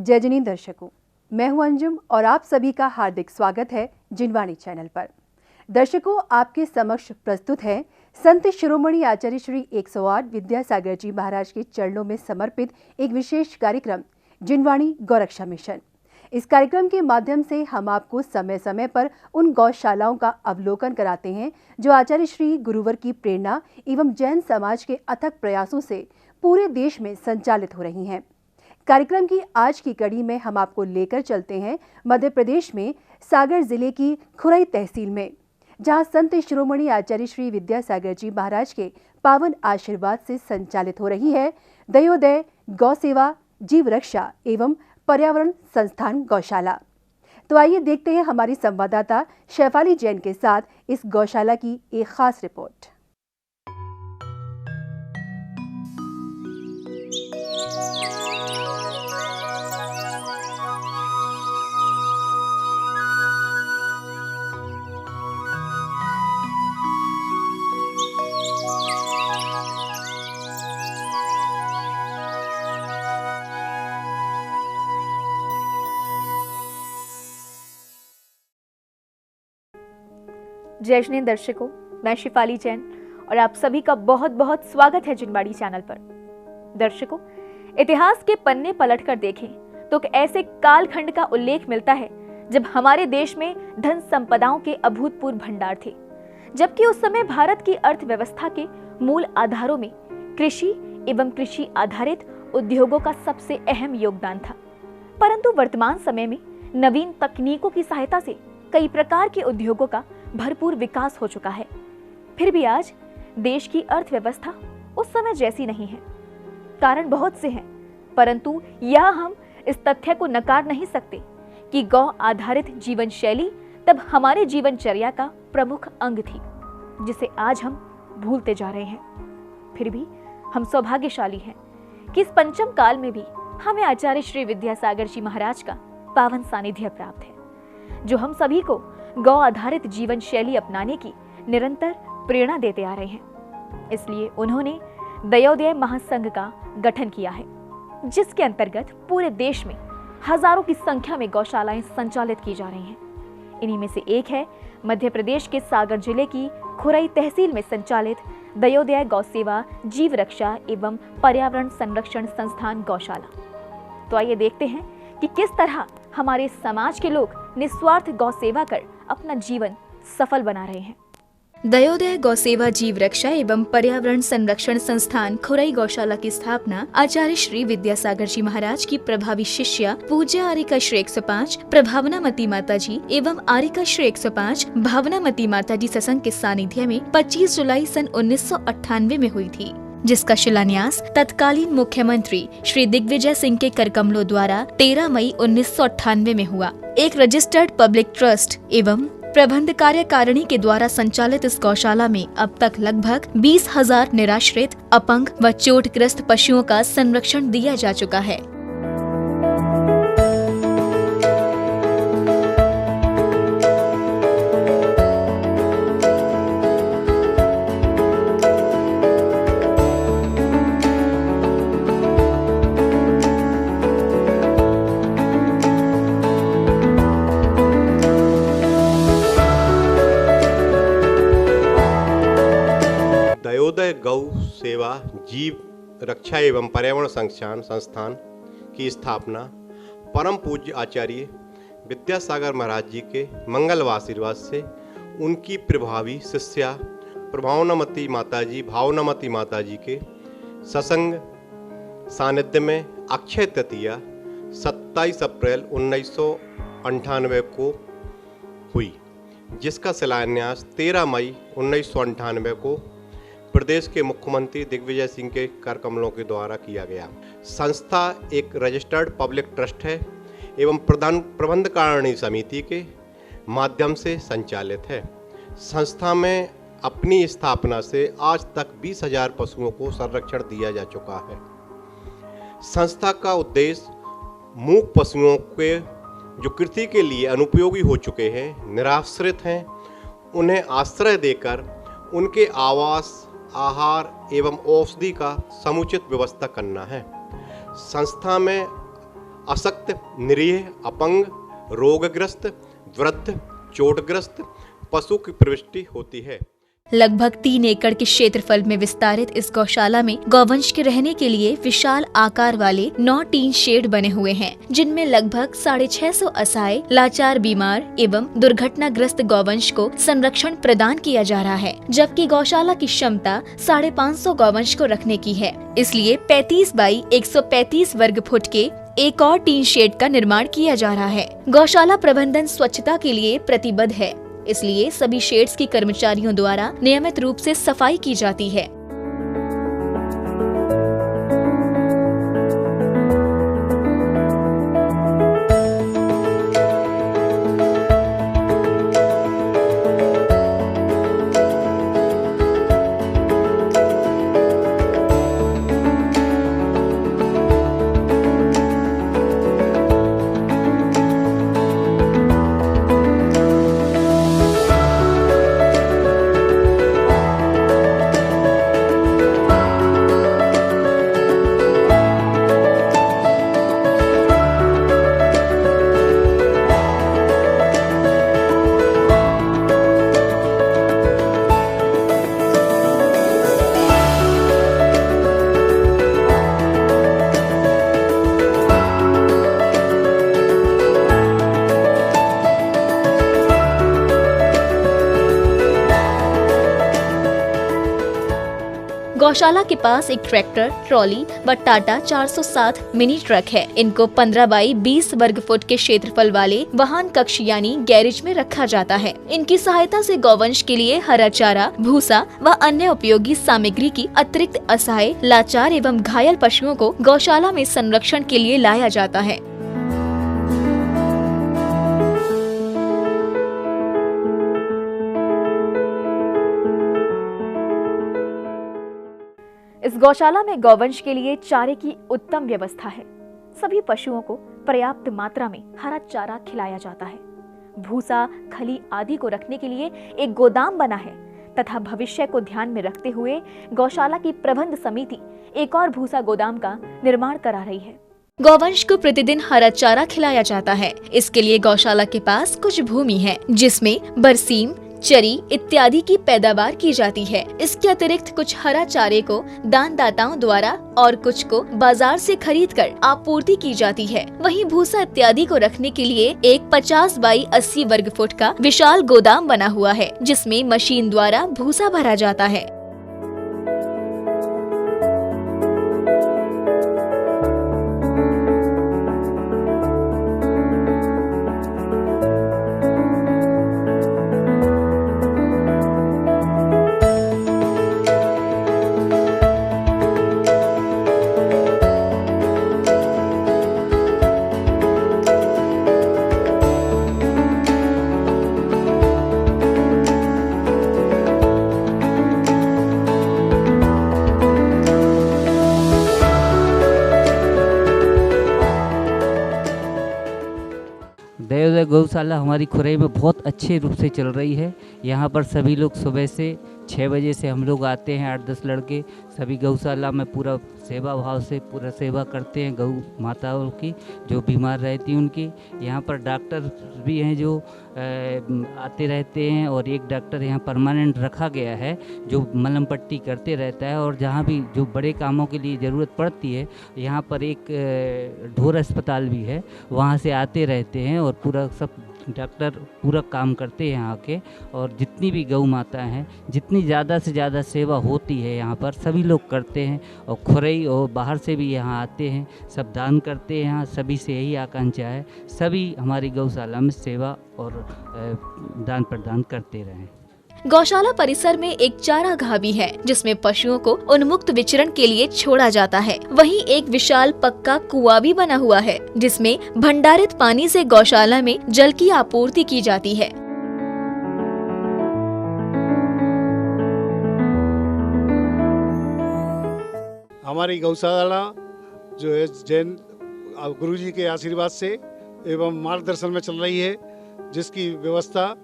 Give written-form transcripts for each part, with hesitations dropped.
जय जनी दर्शकों, मैं हूं अंजुम और आप सभी का हार्दिक स्वागत है जिनवाणी चैनल पर। दर्शकों, आपके समक्ष प्रस्तुत है संत शिरोमणि आचार्य श्री 108 विद्यासागर जी महाराज के चरणों में समर्पित एक विशेष कार्यक्रम जिनवाणी गौरक्षा मिशन। इस कार्यक्रम के माध्यम से हम आपको समय समय पर उन गौशालाओं का अवलोकन कराते हैं जो आचार्य श्री गुरुवर की प्रेरणा एवं जैन समाज के अथक प्रयासों से पूरे देश में संचालित हो रही हैं। कार्यक्रम की आज की कड़ी में हम आपको लेकर चलते हैं मध्य प्रदेश में सागर जिले की खुरई तहसील में, जहां संत शिरोमणि आचार्य श्री विद्यासागर जी महाराज के पावन आशीर्वाद से संचालित हो रही है दयोदय गौ सेवा जीव रक्षा एवं पर्यावरण संस्थान गौशाला। तो आइए देखते हैं हमारी संवाददाता शेफाली जैन के साथ इस गौशाला की एक खास रिपोर्ट। जय श्री दर्शकों, मैं शेफाली जैन और आप सभी का बहुत बहुत स्वागत है जिनवाणी चैनल पर। दर्शकों, इतिहास के पन्ने पलटकर देखें तो ऐसे कालखंड का उल्लेख मिलता है जब हमारे देश में धन संपदाओं के अभूतपूर्व भंडार थे, जबकि उस समय भारत की अर्थव्यवस्था के मूल आधारों में कृषि एवं कृषि आधारित उद्योगों का सबसे अहम योगदान था। परंतु वर्तमान समय में नवीन तकनीकों की सहायता से कई प्रकार के उद्योगों का भरपूर विकास हो चुका है। फिर भी आज देश की अर्थव्यवस्था उस समय जैसी नहीं है। कारण बहुत से हैं, परंतु यह हम इस तथ्य को नकार नहीं सकते कि गौ आधारित जीवन शैली तब हमारे जीवनचर्या का प्रमुख अंग थी, जिसे आज हम भूलते जा रहे हैं। फिर भी हम सौभाग्यशाली हैं कि इस पंचम काल में भी हमें आचार्य श्री विद्यासागर जी महाराज का पावन सानिध्य प्राप्त है, जो हम सभी को गौ आधारित जीवन शैली अपनाने की निरंतर प्रेरणा देते आ रहे हैं। इसलिए उन्होंने दयोदय महासंघ का गठन किया है, जिसके अंतर्गत पूरे देश में हजारों की संख्या में गौशालाएं संचालित की जा रही हैं। इन्हीं में से एक है मध्य प्रदेश के सागर जिले की खुरई तहसील में संचालित दयोदय गौ सेवा जीव रक्षा एवं पर्यावरण संरक्षण संस्थान गौशाला। तो आइए देखते हैं कि किस तरह हमारे समाज के लोग निस्वार्थ गौ सेवा कर अपना जीवन सफल बना रहे हैं। दयोदय गौ सेवा जीव रक्षा एवं पर्यावरण संरक्षण संस्थान खुरई गौशाला की स्थापना आचार्य श्री विद्यासागर जी महाराज की प्रभावी शिष्या पूज्य आरिका श्री 105 प्रभावनामती माता जी एवं आरिका श्री 105 भावनामती माता जी सत्संग के सानिध्य में 25 जुलाई सन 1998 में हुई थी, जिसका शिलान्यास तत्कालीन मुख्यमंत्री श्री दिग्विजय सिंह के करकमलों द्वारा 13 मई 1998 में हुआ। एक रजिस्टर्ड पब्लिक ट्रस्ट एवं प्रबंध कार्यकारिणी के द्वारा संचालित इस गौशाला में अब तक लगभग 20,000 निराश्रित, अपंग व चोटग्रस्त पशुओं का संरक्षण दिया जा चुका है। दयोदय गौ सेवा जीव रक्षा एवं पर्यावरण संस्थान की स्थापना परम पूज्य आचार्य विद्यासागर महाराज जी के मंगल आशीर्वाद से उनकी प्रभावी शिष्या भावनामती माता जी के सत्संग सानिध्य में अक्षय तृतीया 27 अप्रैल 1998 को हुई, जिसका शिलान्यास 13 मई 1998 को प्रदेश के मुख्यमंत्री दिग्विजय सिंह के करकमलों के द्वारा किया गया। संस्था एक रजिस्टर्ड पब्लिक ट्रस्ट है एवं प्रबंध कारिणी समिति के माध्यम से संचालित है। संस्था में अपनी स्थापना से आज तक 20,000 पशुओं को संरक्षण दिया जा चुका है। संस्था का उद्देश्य मूक पशुओं के जो कृषि के लिए अनुपयोगी हो चुके हैं, निराश्रित हैं, उन्हें आश्रय देकर उनके आवास, आहार एवं औषधि का समुचित व्यवस्था करना है। संस्था में अशक्त, निरीह, अपंग, रोगग्रस्त, वृद्ध, चोटग्रस्त पशु की प्रविष्टि होती है। लगभग 3 एकड़ के क्षेत्रफल में विस्तारित इस गौशाला में गौवंश के रहने के लिए विशाल आकार वाले 9 टीन शेड बने हुए हैं, जिनमें लगभग 650 असहाय, लाचार, बीमार एवं दुर्घटनाग्रस्त गौवंश को संरक्षण प्रदान किया जा रहा है, जबकि गौशाला की क्षमता 550 गौवंश को रखने की है। इसलिए 35 बाई 135 वर्ग फुट के एक और टीन शेड का निर्माण किया जा रहा है। गौशाला प्रबंधन स्वच्छता के लिए प्रतिबद्ध है, इसलिए सभी शेड्स की कर्मचारियों द्वारा नियमित रूप से सफाई की जाती है। गौशाला के पास एक ट्रैक्टर, ट्रॉली व टाटा 407 मिनी ट्रक है। इनको 15 बाई 20 वर्ग फुट के क्षेत्रफल वाले वाहन कक्ष यानी गैरेज में रखा जाता है। इनकी सहायता से गौवंश के लिए हरा चारा, भूसा व अन्य उपयोगी सामग्री की अतिरिक्त असहाय, लाचार एवं घायल पशुओं को गौशाला में संरक्षण के लिए लाया जाता है। इस गौशाला में गौवंश के लिए चारे की उत्तम व्यवस्था है। सभी पशुओं को पर्याप्त मात्रा में हरा चारा खिलाया जाता है। भूसा, खली आदि को रखने के लिए एक गोदाम बना है तथा भविष्य को ध्यान में रखते हुए गौशाला की प्रबंध समिति एक और भूसा गोदाम का निर्माण करा रही है। गौवंश को प्रतिदिन हरा चारा खिलाया जाता है। इसके लिए गौशाला के पास कुछ भूमि है, जिसमें बरसीम, चरी इत्यादि की पैदावार की जाती है। इसके अतिरिक्त कुछ हरा चारे को दानदाताओं द्वारा और कुछ को बाजार से खरीदकर आपूर्ति की जाती है। वहीं भूसा इत्यादि को रखने के लिए एक 50 बाई 80 वर्ग फुट का विशाल गोदाम बना हुआ है, जिसमें मशीन द्वारा भूसा भरा जाता है। दयोदय गौशाला हमारी खुरई में बहुत अच्छे रूप से चल रही है। यहाँ पर सभी लोग सुबह से 6 बजे से हम लोग आते हैं, 8-10 लड़के सभी गौशाला में पूरा सेवा भाव से पूरा सेवा करते हैं गौ माताओं की जो बीमार रहती हैं उनकी। यहाँ पर डॉक्टर भी हैं जो आते रहते हैं और एक डॉक्टर यहाँ परमानेंट रखा गया है जो मलहम पट्टी करते रहता है। और जहाँ भी जो बड़े कामों के लिए ज़रूरत पड़ती है यहाँ पर एक ढोर अस्पताल भी है, वहाँ से आते रहते हैं और पूरा सब डॉक्टर पूरा काम करते हैं यहाँ के। और जितनी भी गौ माता हैं, जितनी ज़्यादा से ज़्यादा सेवा होती है यहाँ पर सभी लोग करते हैं। और खुरई और बाहर से भी यहाँ आते हैं, सब दान करते हैं। यहाँ सभी से यही आकांक्षा है सभी हमारी गौशाला में सेवा और दान प्रदान करते रहें। गौशाला परिसर में एक चारागाह भी है, जिसमें पशुओं को उन्मुक्त विचरण के लिए छोड़ा जाता है। वहीं एक विशाल पक्का कुआं भी बना हुआ है, जिसमें भंडारित पानी से गौशाला में जल की आपूर्ति की जाती है। हमारी गौशाला जो है जैन गुरुजी के आशीर्वाद से एवं मार्गदर्शन में चल रही है, जिसकी व्यवस्था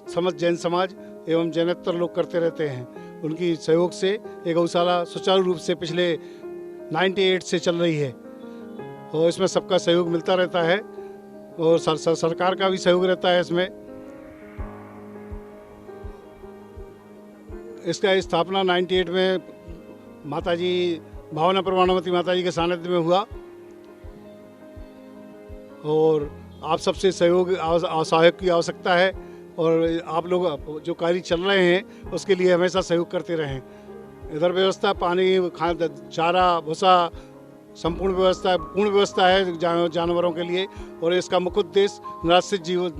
समस्त जैन समाज एवं जैनेतर लोग करते रहते हैं। उनकी सहयोग से ये गौशाला सुचारू रूप से पिछले 98 से चल रही है। और इसमें सबका सहयोग मिलता रहता है और सरकार का भी सहयोग रहता है इसमें। इसका स्थापना 98 में माताजी भावना प्रवाणवती माताजी के सानिध्य में हुआ और आप सबसे सहयोग सहायक की आवश्यकता है और आप लोग जो कार्य चल रहे हैं उसके लिए हमेशा सहयोग करते रहें। इधर व्यवस्था पानी, चारा, भूसा, संपूर्ण व्यवस्था, पूर्ण व्यवस्था है जानवरों के लिए और इसका मुख्य उद्देश्य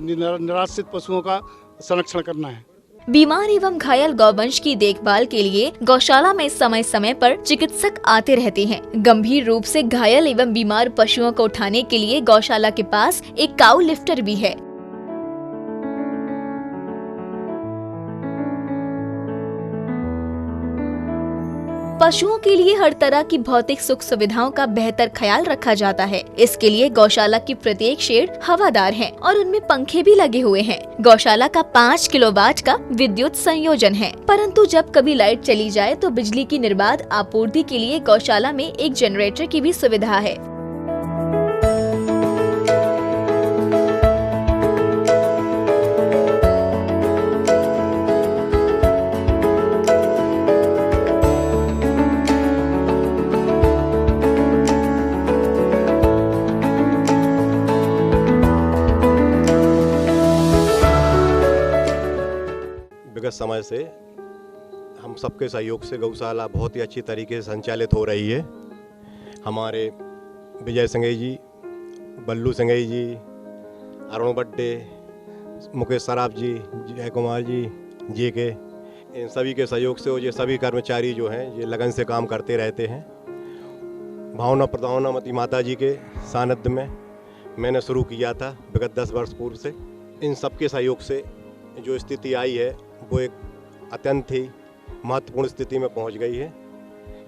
निराश्रित पशुओं का संरक्षण करना है। बीमार एवं घायल गौवंश की देखभाल के लिए गौशाला में समय समय पर चिकित्सक आते रहते हैं। गंभीर रूप से घायल एवं बीमार पशुओं को उठाने के लिए गौशाला के पास एक काऊ लिफ्टर भी है। पशुओं के लिए हर तरह की भौतिक सुख सुविधाओं का बेहतर ख्याल रखा जाता है। इसके लिए गौशाला की प्रत्येक शेड हवादार है और उनमें पंखे भी लगे हुए हैं। गौशाला का 5 किलोवाट का विद्युत संयोजन है, परंतु जब कभी लाइट चली जाए तो बिजली की निर्बाध आपूर्ति के लिए गौशाला में एक जनरेटर की भी सुविधा है। विगत समय से हम सबके सहयोग से गौशाला बहुत ही अच्छी तरीके से संचालित हो रही है। हमारे विजय संघई जी, बल्लू संघई जी, अरुण बड्डे, मुकेश सराफ जी, जय कुमार जी के, इन सभी के सहयोग से ये सभी कर्मचारी जो हैं ये लगन से काम करते रहते हैं। भावना प्रधानमती माता जी के सानिध्य में मैंने शुरू किया था विगत 10 वर्ष पूर्व से। इन सबके सहयोग से जो स्थिति आई है वो एक अत्यंत ही महत्वपूर्ण स्थिति में पहुंच गई है।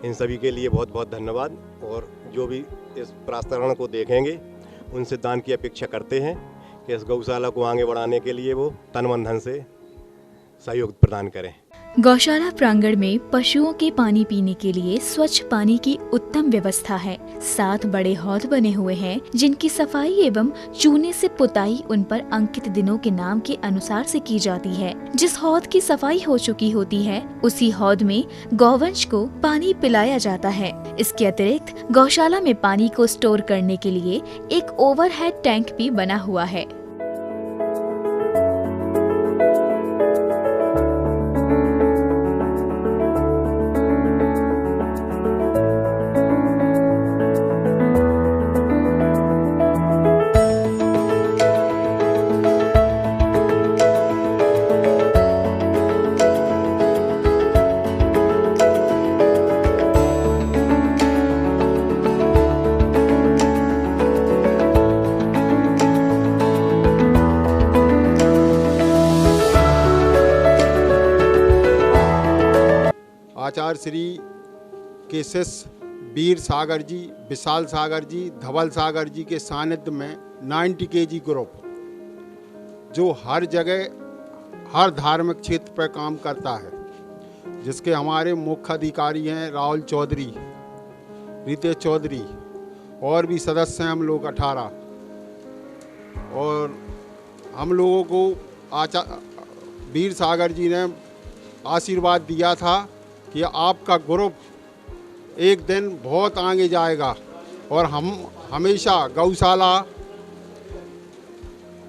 इन सभी के लिए बहुत बहुत धन्यवाद और जो भी इस प्रसारण को देखेंगे उनसे दान की अपेक्षा करते हैं कि इस गौशाला को आगे बढ़ाने के लिए वो तन मन धन से सहयोग प्रदान करें। गौशाला प्रांगण में पशुओं के पानी पीने के लिए स्वच्छ पानी की उत्तम व्यवस्था है। 7 बड़े हौद बने हुए हैं जिनकी सफाई एवं चूने से पुताई उन पर अंकित दिनों के नाम के अनुसार से की जाती है। जिस हौद की सफाई हो चुकी होती है उसी हौद में गौवंश को पानी पिलाया जाता है। इसके अतिरिक्त गौशाला में पानी को स्टोर करने के लिए एक ओवरहेड टैंक भी बना हुआ है। आचार्य श्री के शिष्य वीर सागर जी, विशाल सागर जी, धवल सागर जी के सानिध्य में 90 kg ग्रुप जो हर जगह हर धार्मिक क्षेत्र पर काम करता है, जिसके हमारे मुख्य अधिकारी हैं राहुल चौधरी, रितेश चौधरी और भी सदस्य हैं हम लोग 18। और हम लोगों को वीर सागर जी ने आशीर्वाद दिया था कि आपका ग्रुप एक दिन बहुत आगे जाएगा और हम हमेशा गौशाला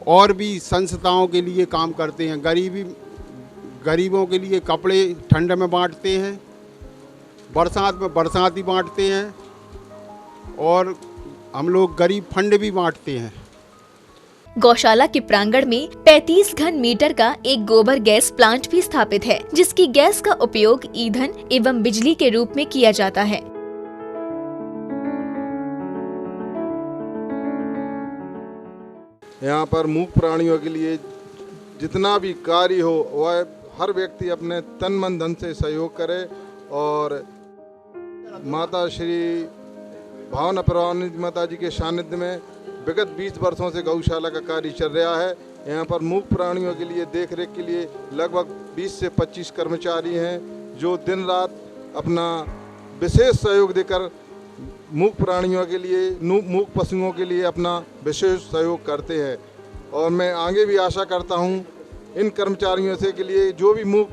और भी संस्थाओं के लिए काम करते हैं। गरीबों के लिए कपड़े ठंड में बांटते हैं, बरसात में बरसाती बांटते हैं और हम लोग गरीब फंड भी बांटते हैं। गौशाला के प्रांगण में 35 घन मीटर का एक गोबर गैस प्लांट भी स्थापित है, जिसकी गैस का उपयोग ईंधन एवं बिजली के रूप में किया जाता है। यहाँ पर मूक प्राणियों के लिए जितना भी कार्य हो वह हर व्यक्ति अपने तन मन धन से सहयोग करे और माता श्री भावना प्रवाणवती माता जी के सानिध्य में विगत 20 वर्षों से गौशाला का कार्य चल रहा है। यहाँ पर मूक प्राणियों के लिए देखरेख के लिए लगभग 20 से 25 कर्मचारी हैं जो दिन रात अपना विशेष सहयोग देकर मूक प्राणियों के लिए, मूक पशुओं के लिए अपना विशेष सहयोग करते हैं। और मैं आगे भी आशा करता हूं इन कर्मचारियों से के लिए जो भी मूक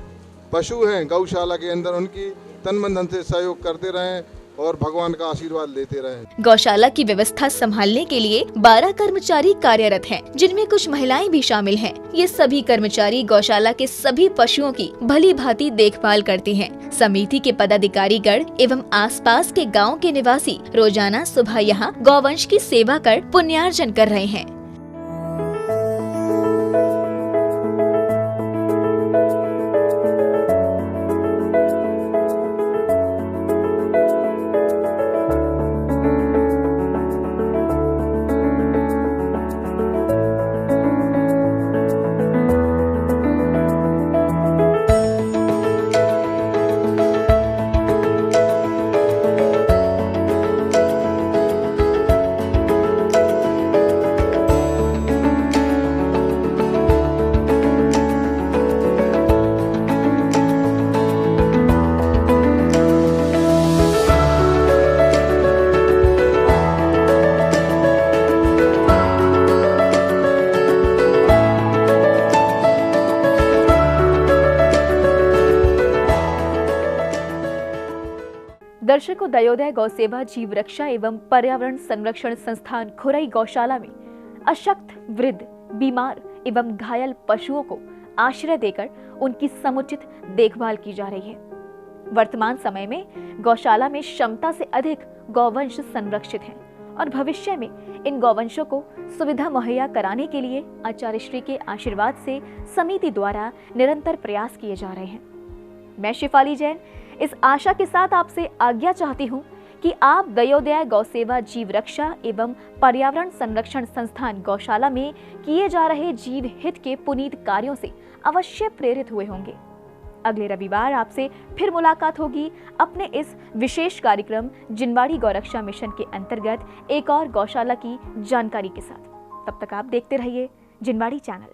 पशु हैं गौशाला के अंदर, उनकी तन मन धन से सहयोग करते रहें और भगवान का आशीर्वाद लेते रहें। गौशाला की व्यवस्था संभालने के लिए 12 कर्मचारी कार्यरत हैं, जिनमें कुछ महिलाएं भी शामिल हैं। ये सभी कर्मचारी गौशाला के सभी पशुओं की भली भांति देखभाल करते हैं। समिति के पदाधिकारी गण एवं आसपास के गांव के निवासी रोजाना सुबह यहां गौवंश की सेवा कर पुण्यार्जन कर रहे हैं। दर्शकों, दयोदय गौसेवा जीव रक्षा एवं पर्यावरण संरक्षण संस्थान खुरई गौशाला में अशक्त, वृद्ध, बीमार एवं घायल पशुओं को आश्रय देकर उनकी समुचित देखभाल की जा रही है। वर्तमान समय में गौशाला में क्षमता से अधिक गौवंश संरक्षित हैं और भविष्य में इन गौवंशों को सुविधा मुहैया कराने के लिए आचार्य श्री के आशीर्वाद से समिति द्वारा निरंतर प्रयास किए जा रहे हैं। मैं शिफाली जैन इस आशा के साथ आपसे आज्ञा चाहती हूँ कि आप दयोदय गौसेवा जीव रक्षा एवं पर्यावरण संरक्षण संस्थान गौशाला में किए जा रहे जीव हित के पुनीत कार्यों से अवश्य प्रेरित हुए होंगे। अगले रविवार आपसे फिर मुलाकात होगी अपने इस विशेष कार्यक्रम जिनवाड़ी गौरक्षा मिशन के अंतर्गत एक और गौशाला की जानकारी के साथ। तब तक आप देखते रहिए जिनवाड़ी चैनल।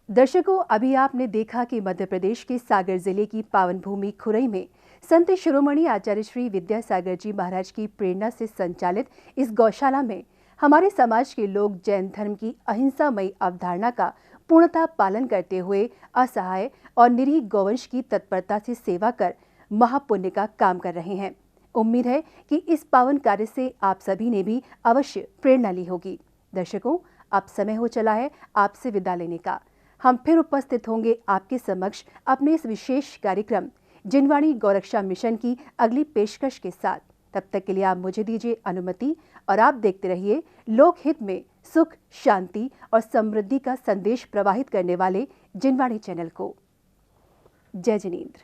दर्शकों, अभी आपने देखा कि मध्य प्रदेश के सागर जिले की पावन भूमि खुरई में संत शिरोमणि आचार्य श्री विद्यासागर जी महाराज की प्रेरणा से संचालित इस गौशाला में हमारे समाज के लोग जैन धर्म की अहिंसामयी अवधारणा का पूर्णतः पालन करते हुए असहाय और निरीह गौवंश की तत्परता से सेवा कर महापुण्य का काम कर रहे हैं। उम्मीद है कि इस पावन कार्य से आप सभी ने भी अवश्य प्रेरणा ली होगी। दर्शकों, अब समय हो चला है आपसे विदा लेने का। हम फिर उपस्थित होंगे आपके समक्ष अपने इस विशेष कार्यक्रम जिनवाड़ी गौरक्षा मिशन की अगली पेशकश के साथ। तब तक के लिए आप मुझे दीजिए अनुमति और आप देखते रहिए लोकहित में सुख, शांति और समृद्धि का संदेश प्रवाहित करने वाले जिनवाड़ी चैनल को। जय जिनेंद्र।